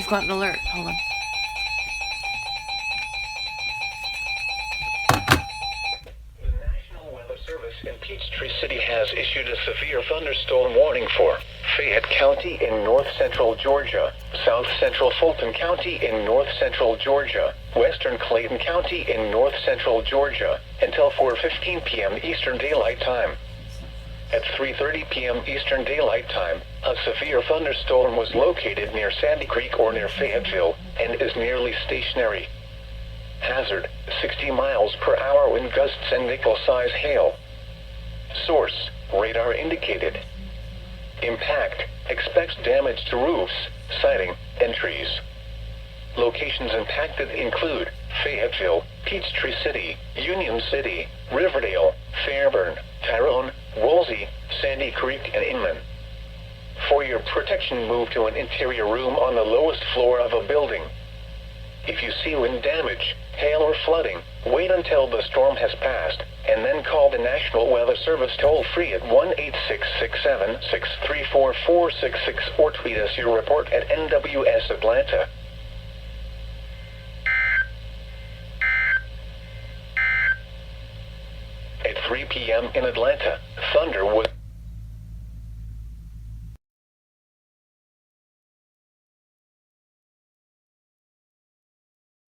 you've got an alert. Hold on. The National Weather Service in Peachtree City has issued a severe thunderstorm warning for Fayette County in north-central Georgia, south-central Fulton County in north-central Georgia, western Clayton County in north-central Georgia, until 4:15 p.m. Eastern Daylight Time. At 3:30 p.m. Eastern Daylight Time, a severe thunderstorm was located near Sandy Creek or near Fayetteville, and is nearly stationary. Hazard, 60 miles per hour wind gusts and nickel-size hail. Source, radar indicated. Impact, expects damage to roofs, siding, and trees. Locations impacted include Fayetteville, Peachtree City, Union City, Riverdale, Fairburn, Tyrone, Woolsey, Sandy Creek, and Inman. For your protection, move to an interior room on the lowest floor of a building. If you see wind damage, hail, or flooding, wait until the storm has passed, and then call the National Weather Service toll-free at 1-866-763-4466 or tweet us your report at NWS Atlanta. At 3 p.m. in Atlanta, thunder was